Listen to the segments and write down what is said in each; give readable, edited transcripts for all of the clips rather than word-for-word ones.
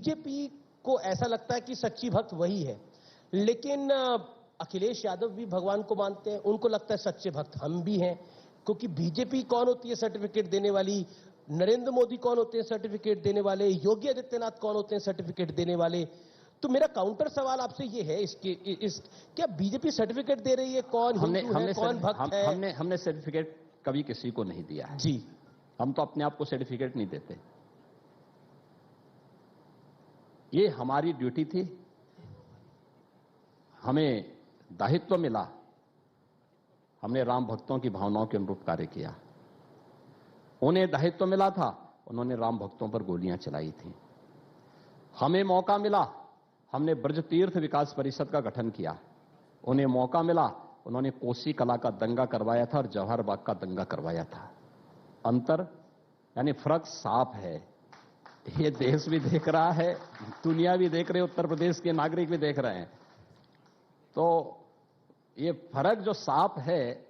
BJP को ऐसा लगता है कि सच्ची भक्त वही है, लेकिन अखिलेश यादव भी भगवान को मानते हैं, उनको लगता है सच्चे भक्त हम भी हैं, क्योंकि बीजेपी कौन होती है सर्टिफिकेट देने वाली, नरेंद्र मोदी कौन होते हैं सर्टिफिकेट देने वाले, योगी आदित्यनाथ कौन होते हैं सर्टिफिकेट देने वाले। तो मेरा काउंटर सवाल आपसे ये है क्या बीजेपी सर्टिफिकेट दे रही है कौन हिंदू है, कौन भक्त है? हमने सर्टिफिकेट कभी किसी को नहीं दिया है जी। हम तो अपने आप को सर्टिफिकेट नहीं देते, ये हमारी ड्यूटी थी, हमें दायित्व मिला, हमने राम भक्तों की भावनाओं के अनुरूप कार्य किया। उन्हें दायित्व मिला था, उन्होंने राम भक्तों पर गोलियां चलाई थी। हमें मौका मिला, हमने ब्रज तीर्थ विकास परिषद का गठन किया। उन्हें मौका मिला, उन्होंने कोसी कला का दंगा करवाया था और जवाहर बाग का दंगा करवाया था। अंतर यानी फर्क साफ है, ये देश भी देख रहा है, दुनिया भी देख रही है, उत्तर प्रदेश के नागरिक भी देख रहे हैं। तो ये फर्क जो साफ है,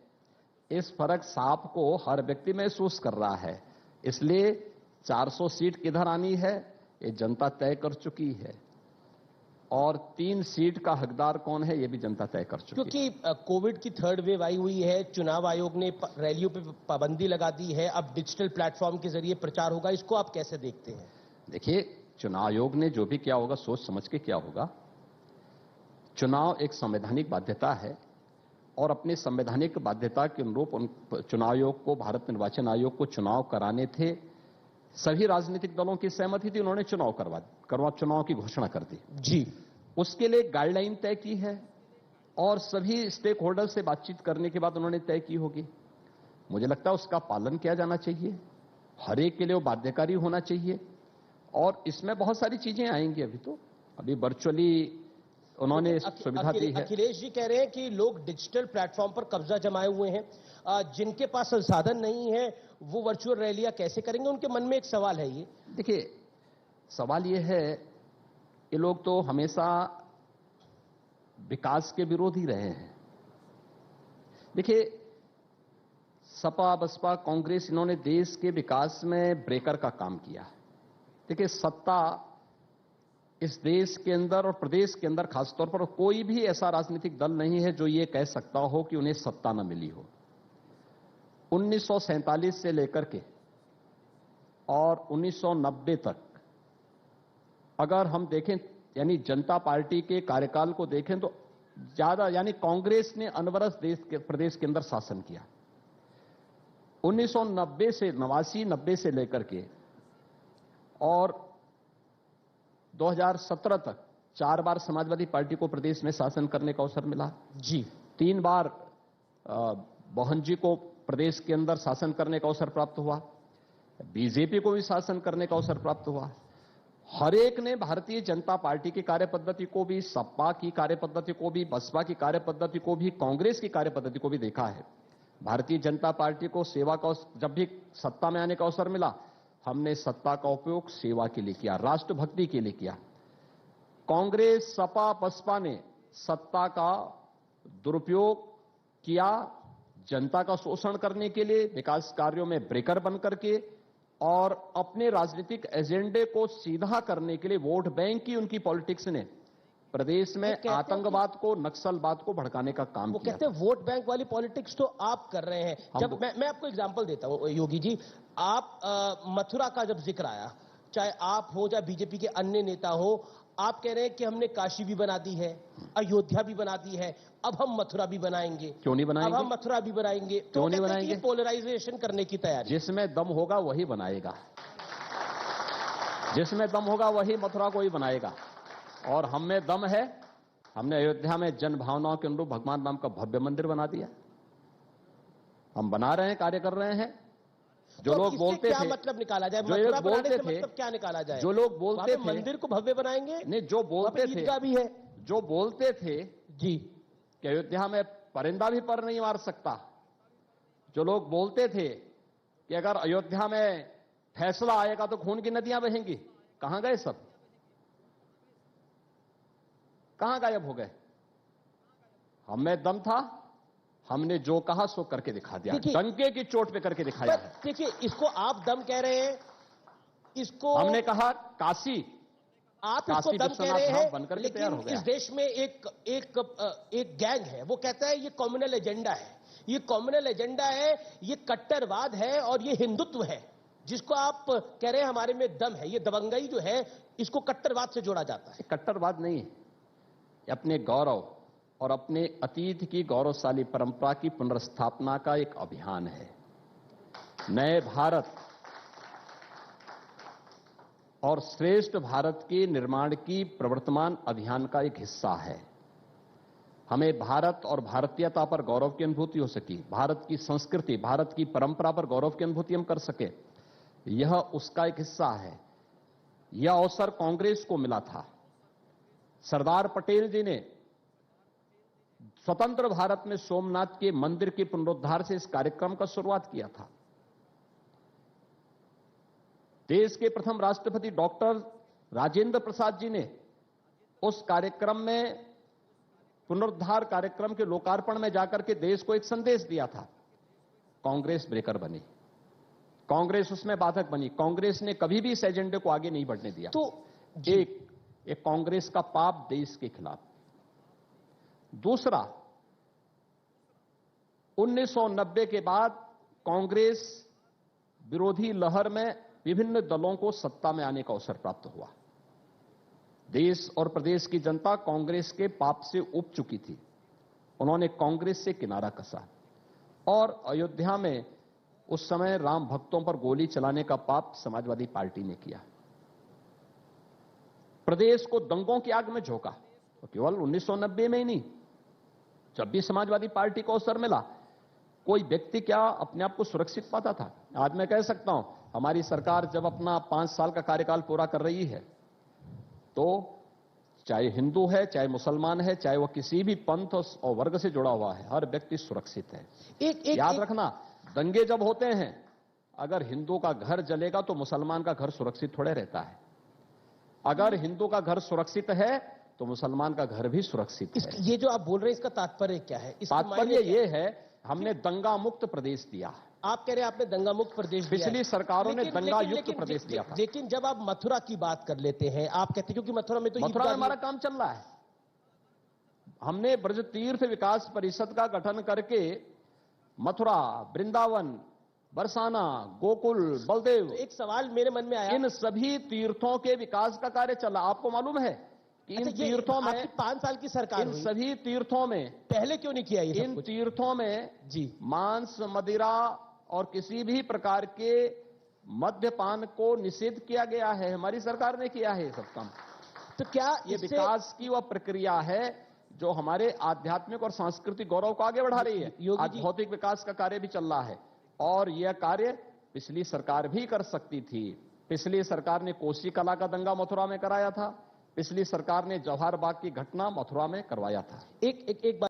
इस फर्क साफ को हर व्यक्ति महसूस कर रहा है। इसलिए 400 सीट किधर आनी है ये जनता तय कर चुकी है, और 3 सीट का हकदार कौन है ये भी जनता तय कर चुकी है। क्योंकि कोविड की 3rd वेव आई हुई है, चुनाव आयोग ने रैलियों पे पाबंदी लगा दी है, अब डिजिटल प्लेटफॉर्म के जरिए प्रचार होगा, इसको आप कैसे देखते हैं? देखिए, चुनाव आयोग ने जो भी किया होगा सोच समझ के किया होगा। चुनाव एक संवैधानिक बाध्यता है, और अपनी संवैधानिक बाध्यता के अनुरूप चुनाव आयोग को, भारत निर्वाचन आयोग को चुनाव कराने थे। सभी राजनीतिक दलों की सहमति थी, उन्होंने चुनाव की घोषणा कर दी जी। उसके लिए गाइडलाइन तय की है, और सभी स्टेक होल्डर से बातचीत करने के बाद उन्होंने तय की होगी। मुझे लगता है उसका पालन किया जाना चाहिए, हर एक के लिए वो बाध्यकारी होना चाहिए। और इसमें बहुत सारी चीजें आएंगी, अभी वर्चुअली उन्होंने सुविधा दी है। अखिलेश जी कह रहे हैं कि लोग डिजिटल प्लेटफॉर्म पर कब्जा जमाए हुए हैं, जिनके पास संसाधन नहीं है वो वर्चुअल रैलियां कैसे करेंगे, उनके मन में एक सवाल है। ये देखिए, सवाल ये है, ये लोग तो हमेशा विकास के विरोधी रहे हैं। देखिए, सपा, बसपा, कांग्रेस, इन्होंने देश के विकास में ब्रेकर का काम किया। देखिए, सत्ता इस देश के अंदर और प्रदेश के अंदर खासतौर पर कोई भी ऐसा राजनीतिक दल नहीं है जो ये कह सकता हो कि उन्हें सत्ता न मिली हो। 1947 से लेकर के और 1990 तक अगर हम देखें, यानी जनता पार्टी के कार्यकाल को देखें, तो ज्यादा यानी कांग्रेस ने अनवरत प्रदेश के अंदर शासन किया। 1990 से 89 से लेकर के और 2017 तक 4 बार समाजवादी पार्टी को प्रदेश में शासन करने का अवसर मिला जी। 3 बार मोहन जी को प्रदेश के अंदर शासन करने का अवसर प्राप्त हुआ, बीजेपी को भी शासन करने का अवसर प्राप्त हुआ। हर एक ने भारतीय जनता पार्टी की कार्यपद्धति को भी, सपा की कार्यपद्धति को भी, बसपा की कार्यपद्धति को भी, कांग्रेस की कार्यपद्धति को भी देखा है। भारतीय जनता पार्टी को सेवा का, जब भी सत्ता में आने का अवसर मिला, हमने सत्ता का उपयोग सेवा के लिए किया, राष्ट्रभक्ति के लिए किया। कांग्रेस, सपा, बसपा ने सत्ता का दुरुपयोग किया जनता का शोषण करने के लिए, विकास कार्यों में ब्रेकर बन करके, और अपने राजनीतिक एजेंडे को सीधा करने के लिए वोट बैंक की उनकी पॉलिटिक्स ने प्रदेश में आतंकवाद को, नक्सलवाद को भड़काने का काम किया। वो कहते हैं वोट बैंक वाली पॉलिटिक्स तो आप कर रहे हैं। जब मैं आपको एग्जांपल देता हूं योगी जी, आप मथुरा का जब जिक्र आया, चाहे आप हो चाहे बीजेपी के अन्य नेता हो, आप कह रहे हैं कि हमने काशी भी बना दी है, अयोध्या भी बना दी है, अब हम मथुरा भी बनाएंगे। क्यों नहीं बनाएंगे? अब हम मथुरा भी बनाएंगे। क्यों नहीं बनाएंगे? पोलराइजेशन करने की तैयारी। जिसमें दम होगा वही बनाएगा, जिसमें दम होगा वही मथुरा को ही बनाएगा। और हम में दम है, हमने अयोध्या में जन भावनाओं के अनुरूप भगवान राम का भव्य मंदिर बना दिया। हम बना रहे हैं, कार्य कर रहे हैं। जो तो लोग बोलते क्या थे, मतलब निकाला जाए, जो लोग बोलते थे, मतलब क्या निकाला जाए? जो लोग बोलते थे मंदिर को भव्य बनाएंगे, नहीं, जो बोलते थे, ईदगाह भी है, जो बोलते थे जी कि अयोध्या में परिंदा भी पर नहीं मार सकता, जो लोग बोलते थे कि अगर अयोध्या में फैसला आएगा तो खून की नदियां बहेंगी, कहां गए सब? कहां गायब हो गए? हमें दम था, हमने जो कहा सो करके दिखा दिया, डंके की चोट पे करके दिखाया है। देखिए, इसको आप दम कह रहे हैं, इसको हमने कहा काशी, आप इसको काशी दम कह विश्वनाथ रहे धाम बनकर हैं, के तैयार हो लेकिन गया। इस देश में एक गैंग है, वो कहता है ये कम्युनल एजेंडा है, ये कम्युनल एजेंडा है, ये कट्टरवाद है और ये हिंदुत्व है, जिसको आप कह रहे हैं हमारे में दम है। ये दबंगई जो है, इसको कट्टरवाद से जोड़ा जाता है। कट्टरवाद नहीं है, ये अपने गौरव और अपने अतीत की गौरवशाली परंपरा की पुनर्स्थापना का एक अभियान है। नए भारत और श्रेष्ठ भारत के निर्माण की प्रवर्तमान अभियान का एक हिस्सा है। हमें भारत और भारतीयता पर गौरव की अनुभूति हो सकी, भारत की संस्कृति, भारत की परंपरा पर गौरव की अनुभूति हम कर सके, यह उसका एक हिस्सा है। यह अवसर कांग्रेस को मिला था। सरदार पटेल जी ने स्वतंत्र भारत में सोमनाथ के मंदिर के पुनरुद्धार से इस कार्यक्रम का शुरुआत किया था। देश के प्रथम राष्ट्रपति डॉक्टर राजेंद्र प्रसाद जी ने उस कार्यक्रम में, पुनरुद्धार कार्यक्रम के लोकार्पण में जाकर के देश को एक संदेश दिया था। कांग्रेस ब्रेकर बनी, कांग्रेस उसमें बाधक बनी। कांग्रेस ने कभी भी इस एजेंडे को आगे नहीं बढ़ने दिया। तो एक कांग्रेस का पाप देश के खिलाफ। दूसरा, 1990 के बाद कांग्रेस विरोधी लहर में विभिन्न दलों को सत्ता में आने का अवसर प्राप्त हुआ। देश और प्रदेश की जनता कांग्रेस के पाप से उब चुकी थी। उन्होंने कांग्रेस से किनारा कसा और अयोध्या में उस समय राम भक्तों पर गोली चलाने का पाप समाजवादी पार्टी ने किया। प्रदेश को दंगों की आग में झोंका। तो केवल 1990 में ही नहीं, जब भी समाजवादी पार्टी को अवसर मिला, कोई व्यक्ति क्या अपने आप को सुरक्षित पाता था? आज मैं कह सकता हूं, हमारी सरकार जब अपना 5 साल का कार्यकाल पूरा कर रही है, तो चाहे हिंदू है, चाहे मुसलमान है, चाहे वो किसी भी पंथ और वर्ग से जुड़ा हुआ है, हर व्यक्ति सुरक्षित है। याद रखना, दंगे जब होते हैं, अगर हिंदू का घर जलेगा तो मुसलमान का घर सुरक्षित थोड़े रहता है। अगर हिंदू का घर सुरक्षित है तो मुसलमान का घर भी सुरक्षित है। ये जो आप बोल रहे हैं, इसका तात्पर्य क्या है? तात्पर्य ये है, हमने दंगा मुक्त प्रदेश दिया। आप कह रहे हैं आपने दंगा मुक्त प्रदेश दिया है। पिछली सरकारों ने दंगा युक्त प्रदेश दिया था। लेकिन जब आप मथुरा की बात कर लेते हैं, आप कहते हैं क्योंकि मथुरा में तो हमारा काम चल रहा है। हमने ब्रज तीर्थ विकास परिषद का गठन करके मथुरा, वृंदावन, बरसाना, गोकुल, बलदेव, एक सवाल मेरे मन में आया, इन सभी तीर्थों के विकास का कार्य चला। आपको मालूम है कि इन तीर्थों में 5 साल की सरकार, इन सभी तीर्थों में पहले क्यों नहीं किया ये? इन तीर्थों में जी मांस, मदिरा और किसी भी प्रकार के मद्यपान को निषेध किया गया है। हमारी सरकार ने किया है सब काम। तो क्या ये विकास की वह प्रक्रिया है जो हमारे आध्यात्मिक और सांस्कृतिक गौरव को आगे बढ़ा रही है। आज भौतिक विकास का कार्य भी चल रहा है और यह कार्य पिछली सरकार भी कर सकती थी। पिछली सरकार ने कोसी कला का दंगा मथुरा में कराया था। पिछली सरकार ने जवाहर बाग की घटना मथुरा में करवाया था। एक बात